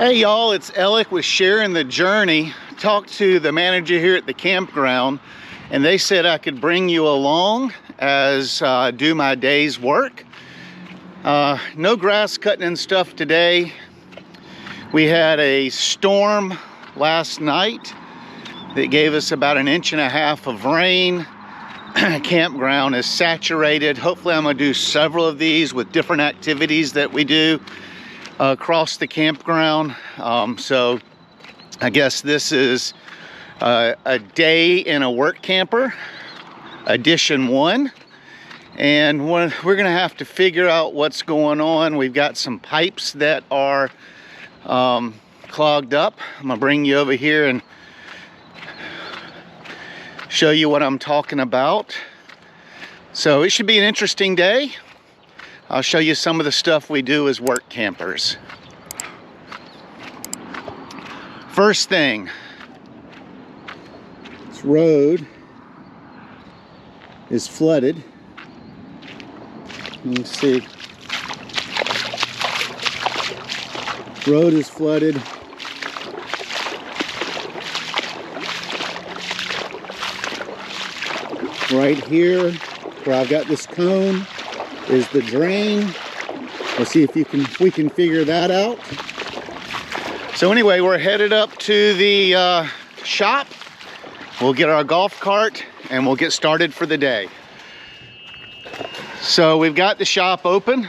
Hey y'all, it's Alec with Sharing the Journey. Talked to the manager here at the campground and they said I could bring you along as do my day's work. No grass cutting and stuff today. We had a storm last night that gave us about 1.5 inches of rain. Campground is saturated. Hopefully I'm gonna do several of these with different activities that we do across the campground. So I guess this is a day in a work camper, edition 1. And we're gonna have to figure out what's going on. We've got some pipes that are clogged up. I'm gonna bring you over here and show you what I'm talking about. So it should be an interesting day. I'll show you some of the stuff we do as work campers. First thing, this road is flooded. You can see, road is flooded. Right here, where I've got this cone, is the drain. Let's see if we can figure that out. So anyway, we're headed up to the shop. We'll get our golf cart and we'll get started for the day. So we've got the shop open.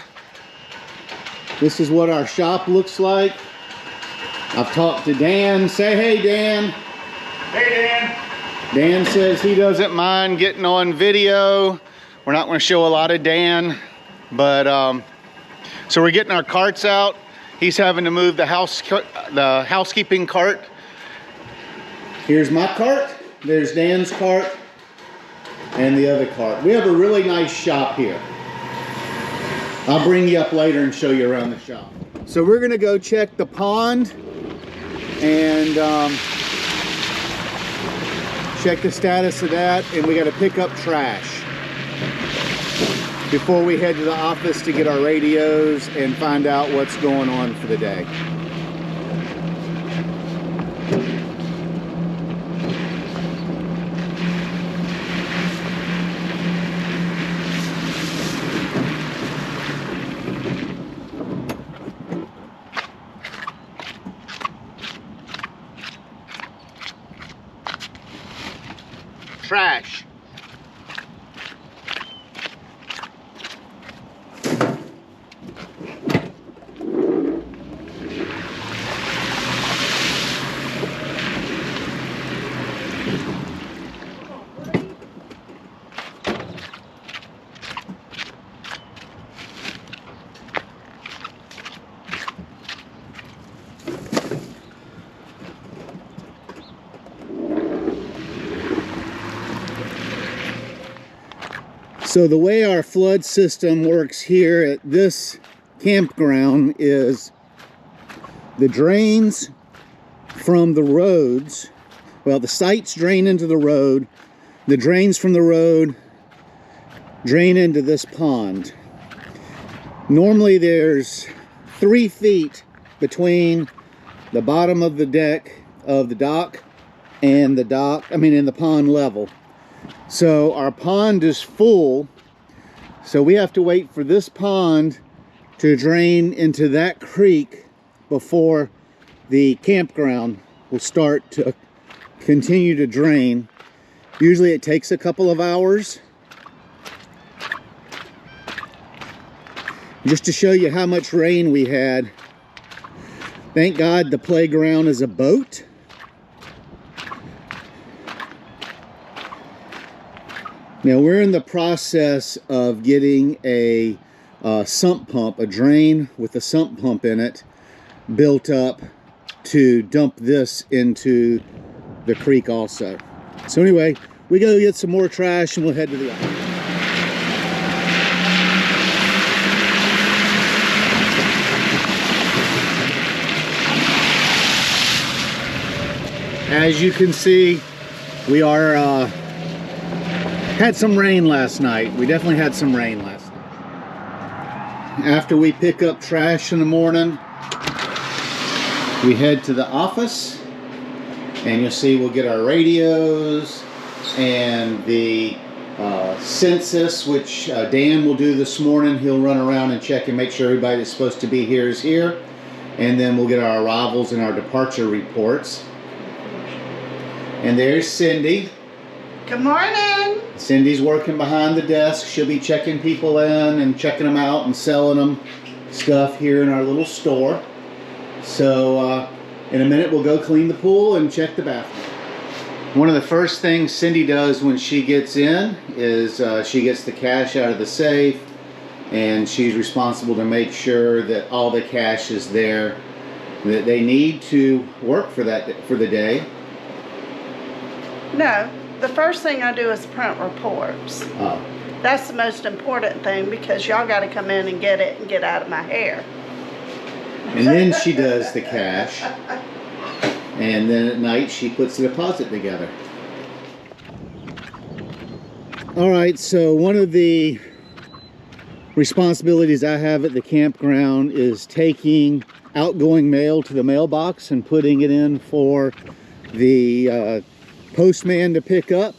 This is what our shop looks like. I've talked to Dan. Say hey, Dan. Hey, Dan. Dan says he doesn't mind getting on video. We're not going to show a lot of Dan, but so we're getting our carts out. He's having to move the housekeeping cart. Here's my cart. There's Dan's cart and the other cart. We have a really nice shop here. I'll bring you up later and show you around the shop. So we're going to go check the pond and check the status of that, and we got to pick up trash before we head to the office to get our radios and find out what's going on for the day. Trash. So the way our flood system works here at this campground is the drains from the roads, well, the sites drain into the road, the drains from the road drain into this pond. Normally there's 3 feet between the bottom of the deck of the dock and the pond level. So our pond is full, so we have to wait for this pond to drain into that creek before the campground will start to continue to drain. Usually it takes a couple of hours. Just to show you how much rain we had, thank God the playground is a boat. Now we're in the process of getting a sump pump, a drain with a sump pump in it, built up to dump this into the creek also. So anyway, we go get some more trash and we'll head to the office. As you can see, we are had some rain last night. We definitely had some rain last night. After we pick up trash in the morning, we head to the office, and you'll see we'll get our radios and the census, which Dan will do this morning. He'll run around and check and make sure everybody that's supposed to be here is here. And then we'll get our arrivals and our departure reports. And there's Cindy. Good morning. Cindy's working behind the desk. She'll be checking people in and checking them out and selling them stuff here in our little store. So in a minute we'll go clean the pool and check the bathroom. One of the first things Cindy does when she gets in is she gets the cash out of the safe, and she's responsible to make sure that all the cash is there that they need to work for the day. No, the first thing I do is print reports. Oh. That's the most important thing, because y'all got to come in and get it and get out of my hair. And then she does the cash. And then at night she puts the deposit together. All right, so one of the responsibilities I have at the campground is taking outgoing mail to the mailbox and putting it in for the postman to pick up.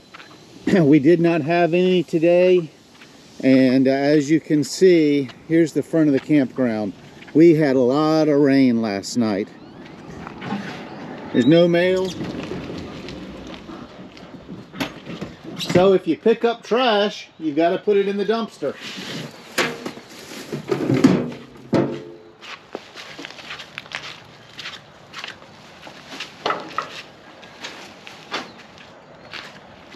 We did not have any today, and as you can see, here's the front of the campground. We had a lot of rain last night. There's no mail. So if you pick up trash, you've got to put it in the dumpster.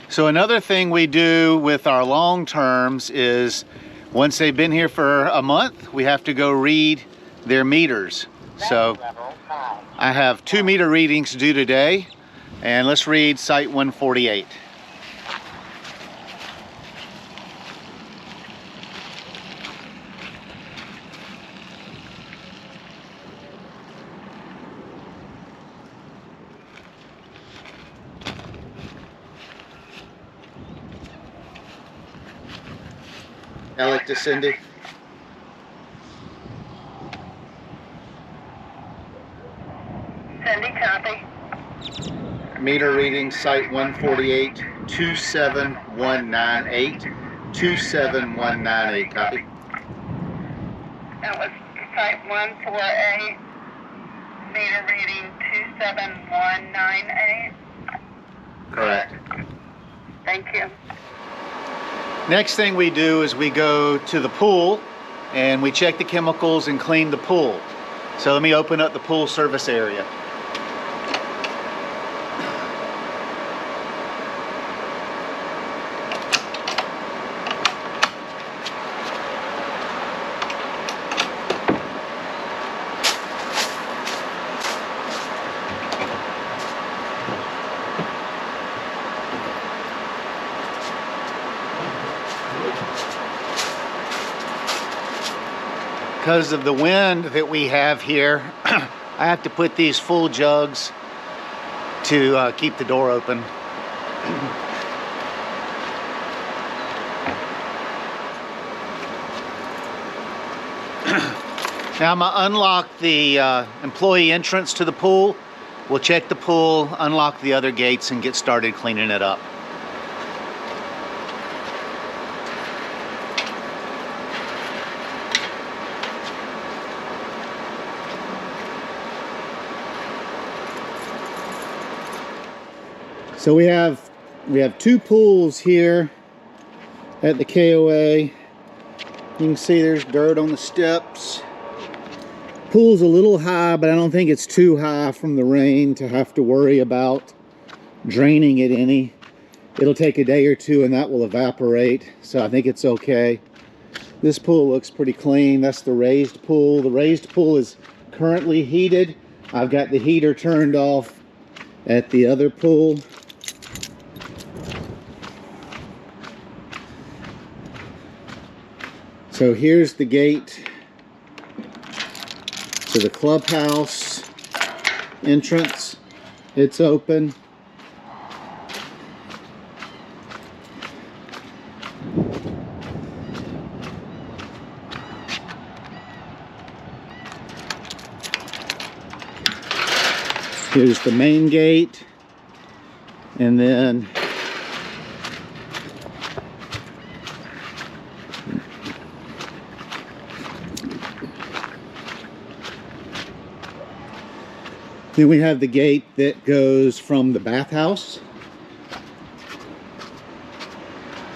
So another thing we do with our long terms is once they've been here for a month, we have to go read their meters. So I have 2 meter readings due today, and let's read site 148. Alec to Cindy. Cindy, copy. Meter reading site 148, 27198. 27198, copy. That was site 148, meter reading 27198. Correct. Thank you. Next thing we do is we go to the pool and we check the chemicals and clean the pool. So let me open up the pool service area. Because of the wind that we have here, I have to put these full jugs to keep the door open. Now I'm going to unlock the employee entrance to the pool. We'll check the pool, unlock the other gates, and get started cleaning it up. So we have 2 pools here at the KOA. You can see there's dirt on the steps. Pool's a little high, but I don't think it's too high from the rain to have to worry about draining it any. It'll take a day or two and that will evaporate, so I think it's okay. This pool looks pretty clean. That's the raised pool. The raised pool is currently heated. I've got the heater turned off at the other pool. So here's the gate to the clubhouse entrance. It's open. Here's the main gate, and then we have the gate that goes from the bathhouse.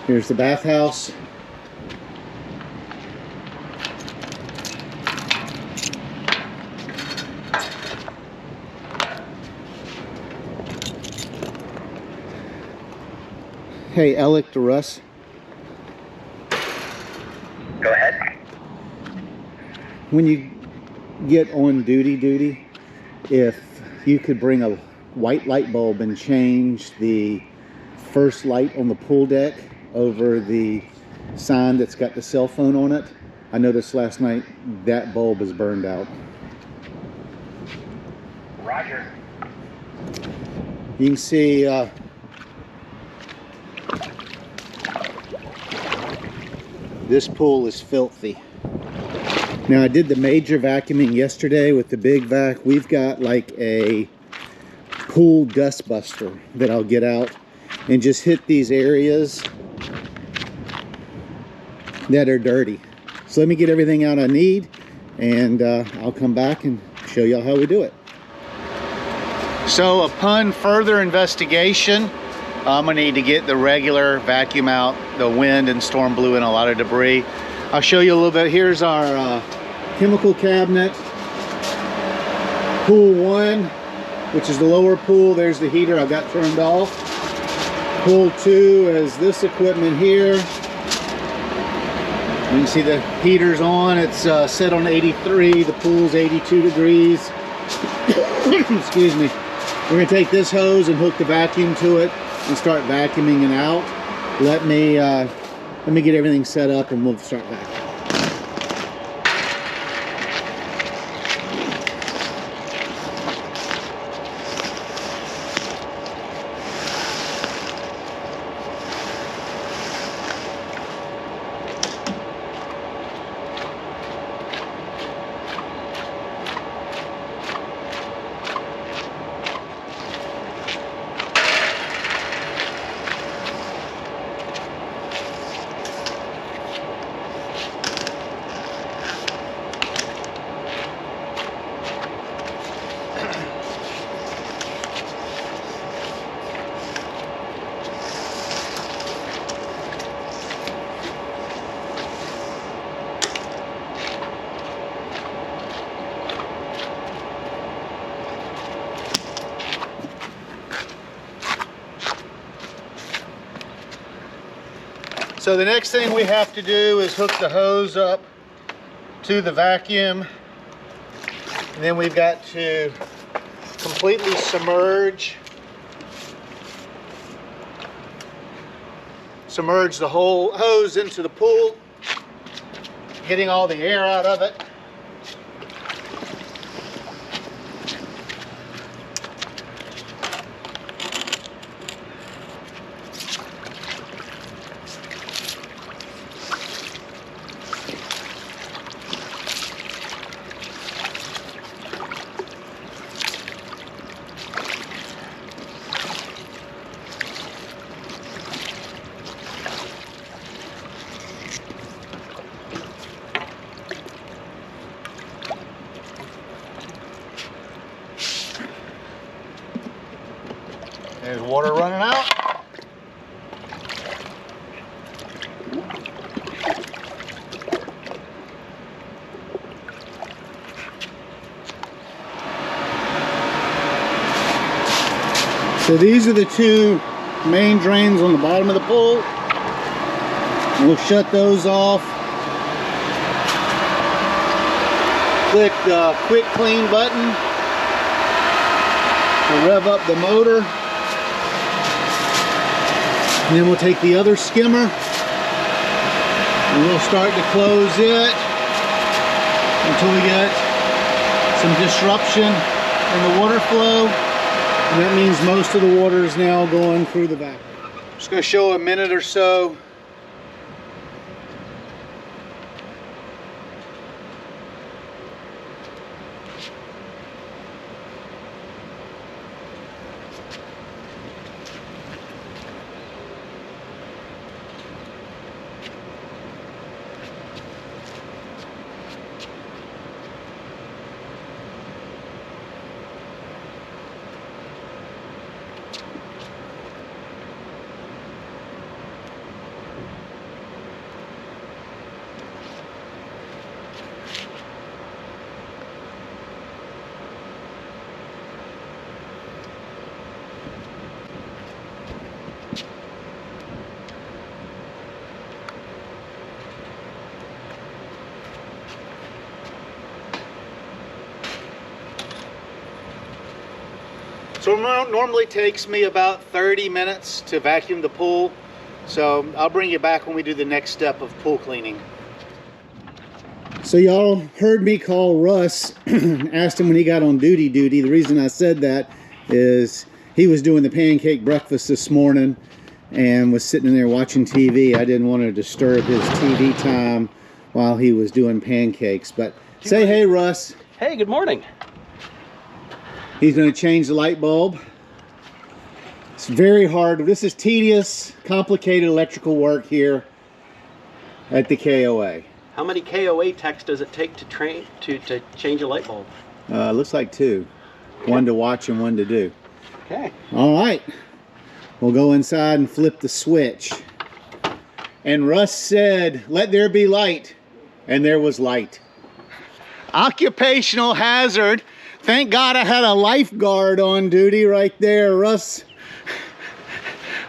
Here's the bathhouse. Hey, Alec to Russ. Go ahead. When you get on duty, if you could bring a white light bulb and change the first light on the pool deck over the sign that's got the cell phone on it. I noticed last night that bulb is burned out. Roger. You can see this pool is filthy. Now I did the major vacuuming yesterday with the big vac. We've got like a pool dust buster that I'll get out and just hit these areas that are dirty. So let me get everything out I need, and I'll come back and show y'all how we do it. So upon further investigation, I'm gonna need to get the regular vacuum out, the wind and storm blew in a lot of debris. I'll show you a little bit. Here's our chemical cabinet. Pool 1, which is the lower pool. There's the heater I got turned off. Pool 2 is this equipment here. You can see the heater's on. It's set on 83. The pool's 82 degrees. Excuse me. We're gonna take this hose and hook the vacuum to it and start vacuuming it out. Let me get everything set up and we'll start vacuuming. So the next thing we have to do is hook the hose up to the vacuum. And then we've got to completely submerge the whole hose into the pool, getting all the air out of it. There's water running out. So these are the two main drains on the bottom of the pool. We'll shut those off. Click the quick clean button to rev up the motor. And then we'll take the other skimmer and we'll start to close it until we get some disruption in the water flow. And that means most of the water is now going through the vacuum. Just going to show a minute or so. So it normally takes me about 30 minutes to vacuum the pool. So I'll bring you back when we do the next step of pool cleaning. So y'all heard me call Russ, asked him when he got on duty. The reason I said that is he was doing the pancake breakfast this morning and was sitting in there watching TV. I didn't want to disturb his TV time while he was doing pancakes. But say hey, Russ. Hey, good morning. He's going to change the light bulb. It's very hard. This is tedious, complicated electrical work here at the KOA. How many KOA techs does it take to change a light bulb? Looks like 2. Okay. 1 to watch and 1 to do. Okay. All right. We'll go inside and flip the switch. And Russ said, "Let there be light." And there was light. Occupational hazard. Thank God I had a lifeguard on duty right there, Russ.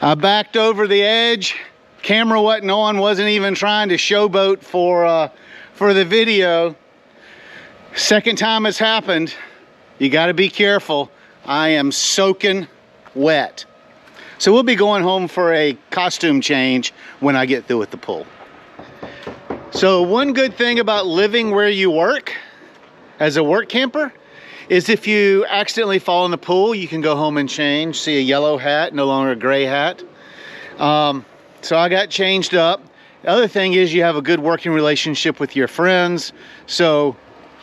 I backed over the edge. Camera wasn't on, wasn't even trying to showboat for the video. Second time it's happened. You gotta be careful. I am soaking wet. So we'll be going home for a costume change when I get through with the pool. So one good thing about living where you work as a work camper is if you accidentally fall in the pool, you can go home and change. See a yellow hat, no longer a gray hat. So I got changed up. The other thing is you have a good working relationship with your friends. So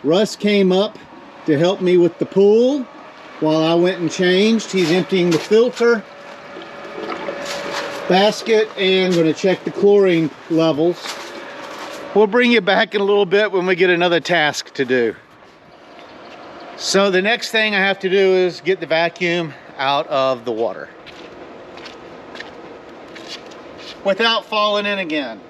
Russ came up to help me with the pool while I went and changed. He's emptying the filter basket and going to check the chlorine levels. We'll bring you back in a little bit when we get another task to do. So the next thing I have to do is get the vacuum out of the water without falling in again.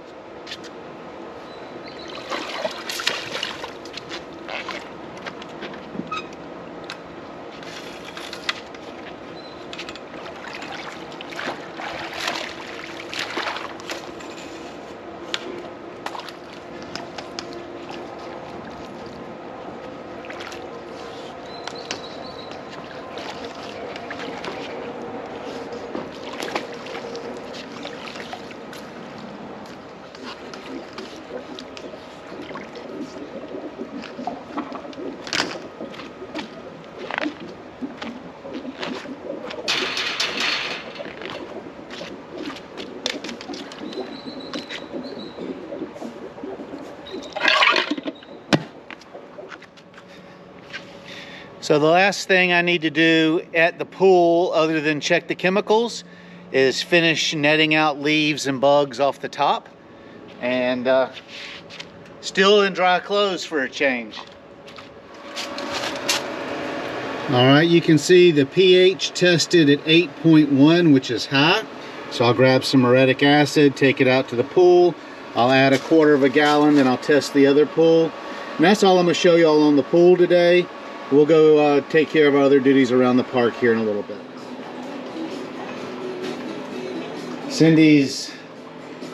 So the last thing I need to do at the pool, other than check the chemicals, is finish netting out leaves and bugs off the top. And still in dry clothes for a change. All right, you can see the pH tested at 8.1, which is high. So I'll grab some muriatic acid, take it out to the pool. I'll add 1/4 gallon, then I'll test the other pool. And that's all I'm gonna show y'all on the pool today. We'll go take care of our other duties around the park here in a little bit. Cindy's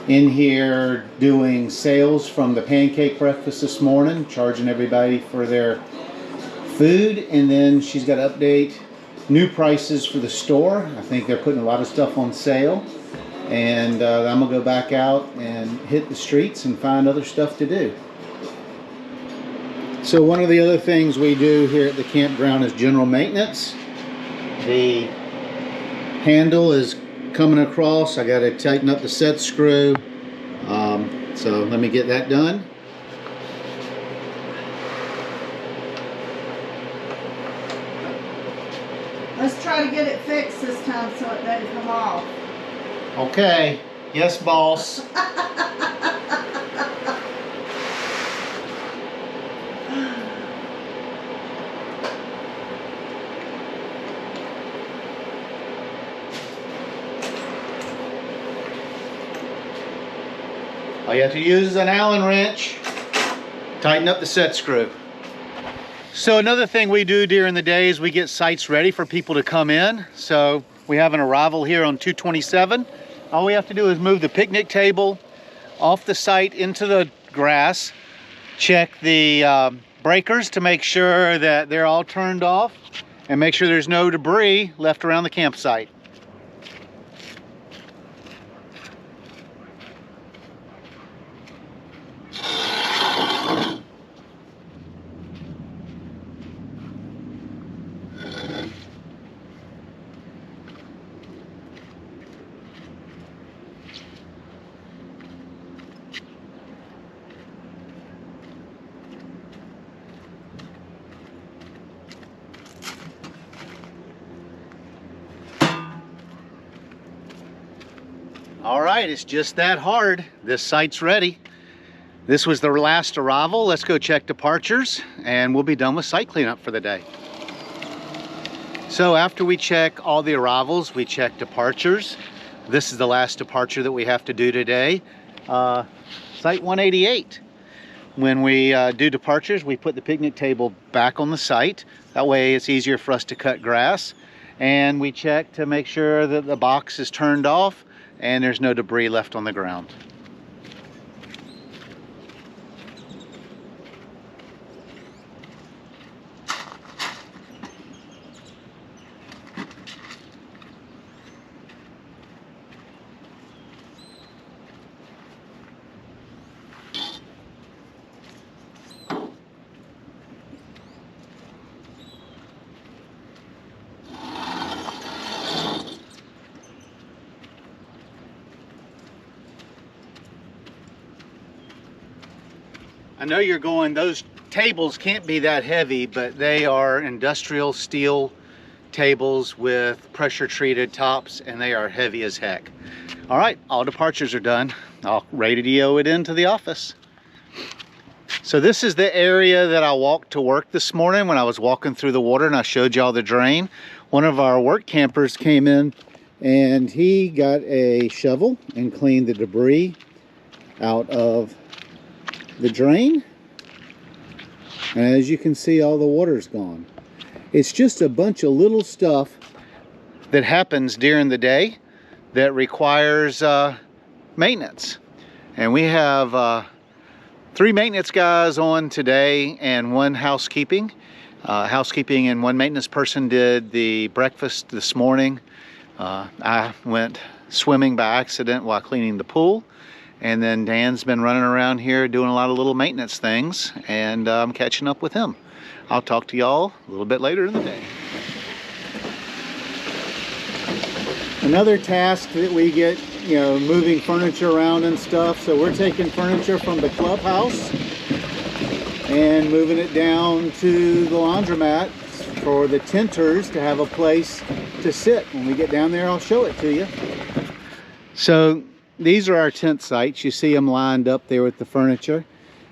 in here doing sales from the pancake breakfast this morning, charging everybody for their food, and then she's got to update new prices for the store. I think they're putting a lot of stuff on sale, and I'm gonna go back out and hit the streets and find other stuff to do. So one of the other things we do here at the campground is general maintenance. The handle is coming across. I got to tighten up the set screw. So let me get that done. Let's try to get it fixed this time so it doesn't come off. Okay. Yes, boss. All you have to use is an Allen wrench. Tighten up the set screw. So another thing we do during the day is we get sites ready for people to come in. So we have an arrival here on 227. All we have to do is move the picnic table off the site into the grass, check the breakers to make sure that they're all turned off, and make sure there's no debris left around the campsite. All right, it's just that hard. This site's ready. This was the last arrival. Let's go check departures and we'll be done with site cleanup for the day. So after we check all the arrivals, we check departures. This is the last departure that we have to do today. Site 188. When we do departures, we put the picnic table back on the site. That way it's easier for us to cut grass. And we check to make sure that the box is turned off and there's no debris left on the ground. I know you're going, those tables can't be that heavy, but they are industrial steel tables with pressure treated tops, and they are heavy as heck. All right, all departures are done. I'll radio it into the office. So this is the area that I walked to work this morning when I was walking through the water and I showed y'all the drain. One of our work campers came in and he got a shovel and cleaned the debris out of the drain, and as you can see, all the water's gone. It's just a bunch of little stuff that happens during the day that requires maintenance, and we have 3 maintenance guys on today and 1 housekeeping. Housekeeping and 1 maintenance person did the breakfast this morning. I went swimming by accident while cleaning the pool. And then Dan's been running around here doing a lot of little maintenance things, and I'm catching up with him. I'll talk to y'all a little bit later in the day. Another task that we get, moving furniture around and stuff. So we're taking furniture from the clubhouse and moving it down to the laundromat for the tenters to have a place to sit. When we get down there, I'll show it to you. So these are our tent sites. You see them lined up there with the furniture.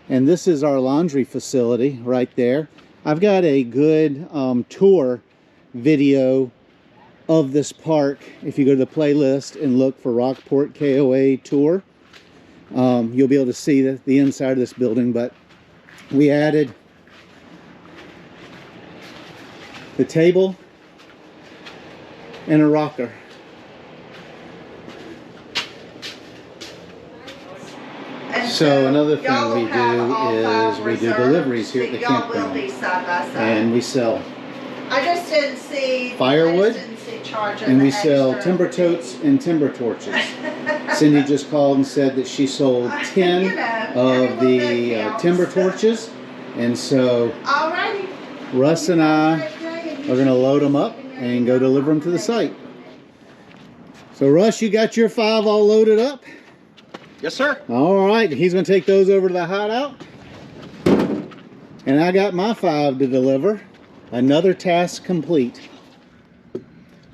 And this is our laundry facility right there. I've got a good tour video of this park. If you go to the playlist and look for Rockport KOA tour, you'll be able to see the inside of this building. But we added the table and a rocker. So another thing we do is we do deliveries here at the campground, and we sell firewood, and we sell timber totes and timber torches. Cindy just called and said that she sold 10 of the timber torches, and so Russ and I are going to load them up and go deliver them to the site. So Russ, you got your 5 all loaded up? Yes, sir. All right, he's going to take those over to the hideout. And I got my 5 to deliver. Another task complete.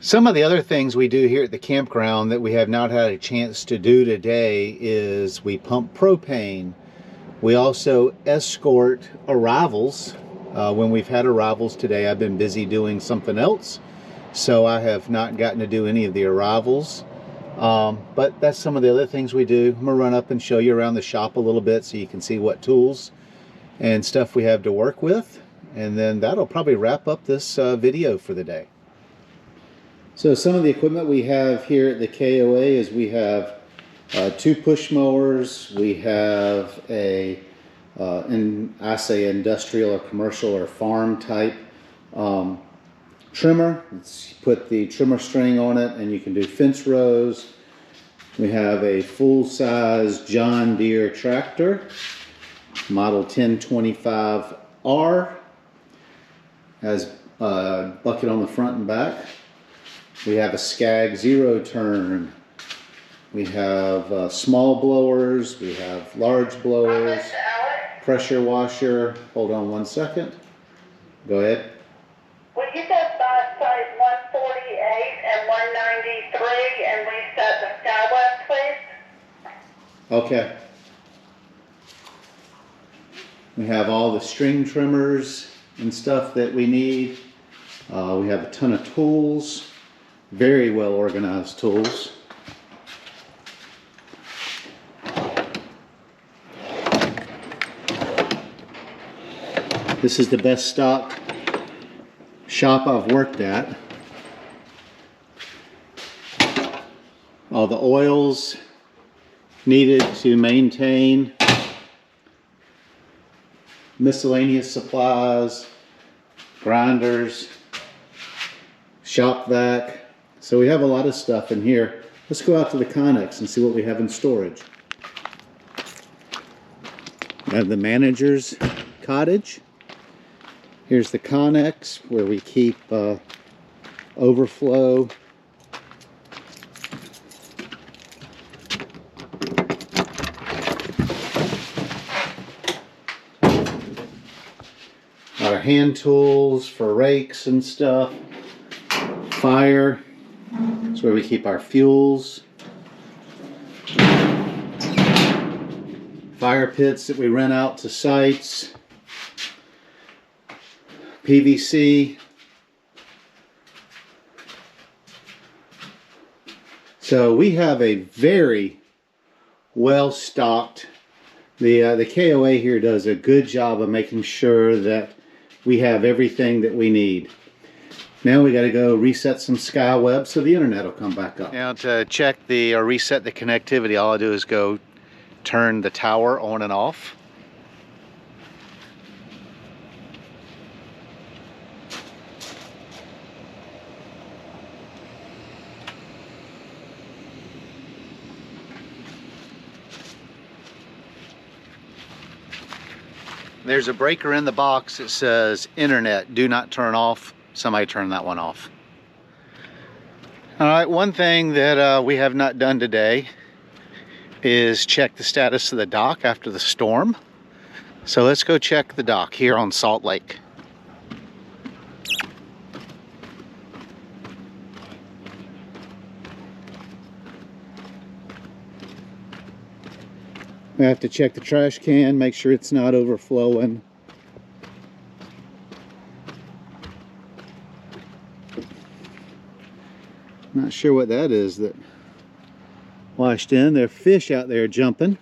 Some of the other things we do here at the campground that we have not had a chance to do today is we pump propane. We also escort arrivals. When we've had arrivals today, I've been busy doing something else, so I have not gotten to do any of the arrivals. But that's some of the other things we do. I'm going to run up and show you around the shop a little bit so you can see what tools and stuff we have to work with. And then that'll probably wrap up this video for the day. So some of the equipment we have here at the KOA is we have 2 push mowers. We have a, I say industrial or commercial or farm type trimmer. Put the trimmer string on it and you can do fence rows. We have a full-size John Deere tractor, model 1025R. Has a bucket on the front and back. We have a Skag zero turn. We have small blowers. We have large blowers. Pressure washer. Hold on one second. Go ahead. Will you go by size 148 and 193 and reset the skyweb, please? Okay. We have all the string trimmers and stuff that we need. We have a ton of tools. Very well organized tools. This is the best stock shop I've worked at. All the oils needed to maintain, miscellaneous supplies, grinders, shop vac. So we have a lot of stuff in here. Let's go out to the Connex and see what we have in storage. We have the manager's cottage. Here's the Connex where we keep overflow. Our hand tools for rakes and stuff. Fire. That's where we keep our fuels. Fire pits that we rent out to sites. PVC. So we have a very well stocked. The KOA here does a good job of making sure that we have everything that we need. Now we got to go reset some skyweb so the internet will come back up. Now to check the or reset the connectivity, all I do is go turn the tower on and off. There's a breaker in the box that says internet, do not turn off. Somebody turn that one off. All right, one thing that we have not done today is check the status of the dock after the storm. So let's go check the dock here on Salt Lake. We have to check the trash can, make sure it's not overflowing. Not sure what that is that washed in. There are fish out there jumping.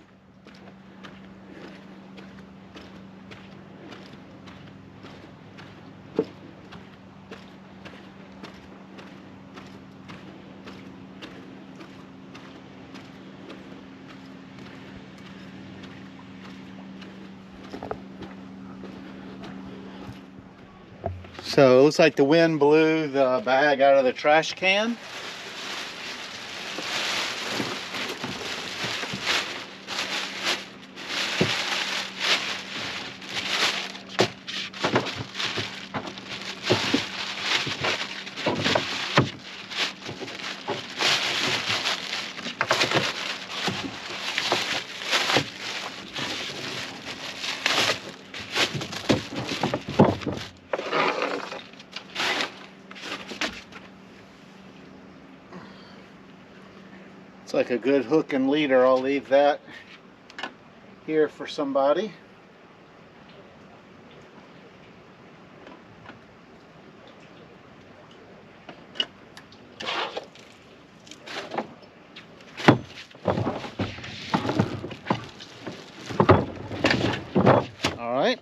So it looks like the wind blew the bag out of the trash can. It's like a good hook and leader. I'll leave that here for somebody. All right.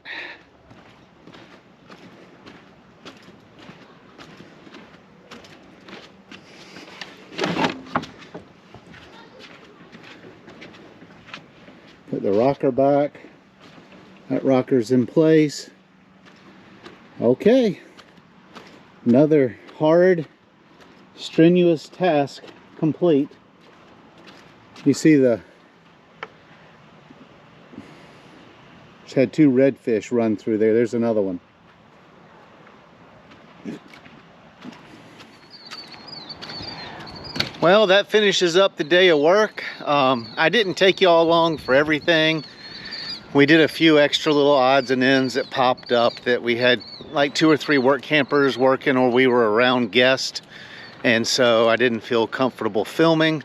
Put the rocker back. That rocker's in place. Okay. Another hard, strenuous task complete. You see just had 2 redfish run through there. There's another one. Well, that finishes up the day of work. I didn't take you all along for everything. We did a few extra little odds and ends that popped up, that we had like 2 or 3 work campers working, or we were around guests, and so I didn't feel comfortable filming.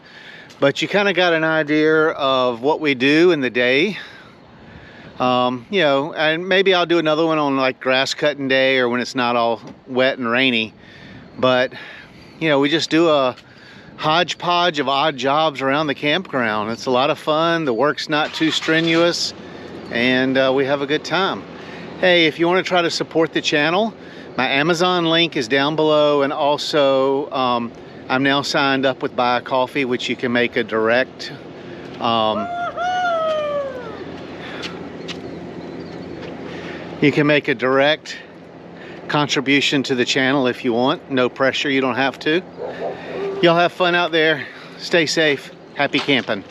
But you kind of got an idea of what we do in the day. You know, and maybe I'll do another one on like grass cutting day, or when it's not all wet and rainy. But you know, we just do a hodgepodge of odd jobs around the campground. It's a lot of fun. The work's not too strenuous, and we have a good time. Hey, if you want to try to support the channel, my Amazon link is down below, and also I'm now signed up with Buy a Coffee, which you can make a direct contribution to the channel if you want. No pressure, you don't have to. Y'all have fun out there. Stay safe. Happy camping.